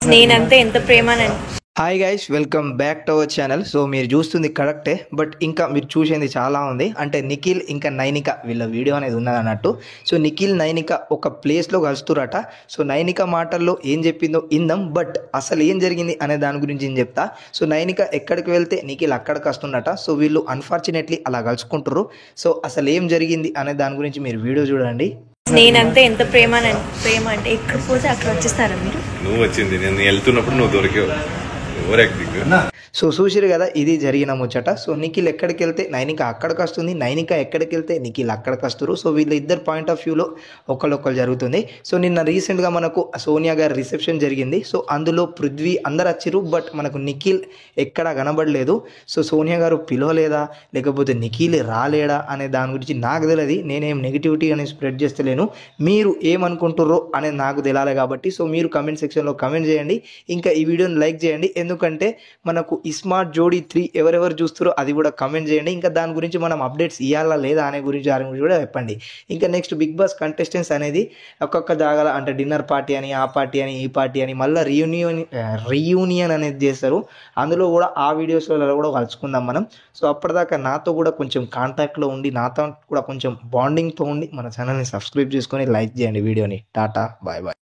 నేనంటే ఎంత ప్రేమనండి. Hi guys, welcome back to our channel. So మీరు చూస్తుంది కరెక్టే, బట్ ఇంకా మీరు చూసేది చాలా ఉంది. అంటే నిఖిల్ ఇంకా నైనిక వీళ్ళ వీడియో అనేది ఉన్నది అన్నట్టు. సో నిఖిల్ నైనిక ఒక ప్లేస్లో కలుస్తురట. సో నైనిక మాటల్లో ఏం చెప్పిందో ఇందాం, బట్ అసలు ఏం జరిగింది అనే దాని గురించి నేను చెప్తా. సో నైనిక ఎక్కడికి వెళ్తే నిఖిల్ అక్కడికి వస్తుండట. సో వీళ్ళు అన్ఫార్చునేట్లీ అలా కలుసుకుంటారు. సో అసలు ఏం జరిగింది అనే దాని గురించి మీరు వీడియో చూడండి. నేనంటే ఎంత ప్రేమ అంటే ఎక్కడ పోతే అక్కడ వచ్చేస్తారా మీరు? నువ్వు వచ్చింది నేను వెళ్తున్నప్పుడు నువ్వు దొరికావు. Over acting. సో చూసిరు కదా, ఇది జరిగిన ముచ్చట. సో నిఖిల్ ఎక్కడికి వెళ్తే నైనిక అక్కడికి వస్తుంది, నైనిక ఎక్కడికి వెళ్తే నిఖిల్ అక్కడికి వస్తారు. సో వీళ్ళ ఇద్దరు పాయింట్ ఆఫ్ వ్యూలో ఒకళ్ళొక్కరు జరుగుతుంది. సో నిన్న రీసెంట్గా మనకు సోనియా గారి రిసెప్షన్ జరిగింది. సో అందులో పృథ్వీ అందరు వచ్చిరు, బట్ మనకు నిఖిల్ ఎక్కడా కనబడలేదు. సో సోనియా గారు పిలవలేదా లేకపోతే నిఖిల్ రాలేడా అనే దాని గురించి నాకు తెలియదు. నేనేం నెగిటివిటీ అనేది స్ప్రెడ్ చేస్తలేను. మీరు ఏమనుకుంటుర్రో అనేది నాకు తెలియాలి కాబట్టి సో మీరు కమెంట్ సెక్షన్లో కమెంట్ చేయండి. ఇంకా ఈ వీడియోని లైక్ చేయండి, ఎందుకంటే మనకు స్మార్ట్ జోడీ 3 ఎవరెవరు చూస్తారో అది కూడా కమెంట్ చేయండి. ఇంకా దాని గురించి మనం అప్డేట్స్ ఇవ్వాలా లేదా అనే గురించి కూడా చెప్పండి. ఇంకా నెక్స్ట్ బిగ్ బాస్ కంటెస్టెంట్స్ అనేది ఒక్కొక్క జాగాల అంటే డిన్నర్ పార్టీ అని, ఆ పార్టీ అని, ఈ పార్టీ అని మళ్ళీ రీయూనియన్ అనేది చేస్తారు. అందులో కూడా ఆ వీడియోస్లలో కూడా కలుసుకుందాం మనం. సో అప్పటిదాకా నాతో కూడా కొంచెం కాంటాక్ట్లో ఉండి, నాతో కూడా కొంచెం బాండింగ్తో ఉండి మన ఛానల్ని సబ్స్క్రైబ్ చేసుకొని లైక్ చేయండి వీడియోని. టాటా, బాయ్ బాయ్.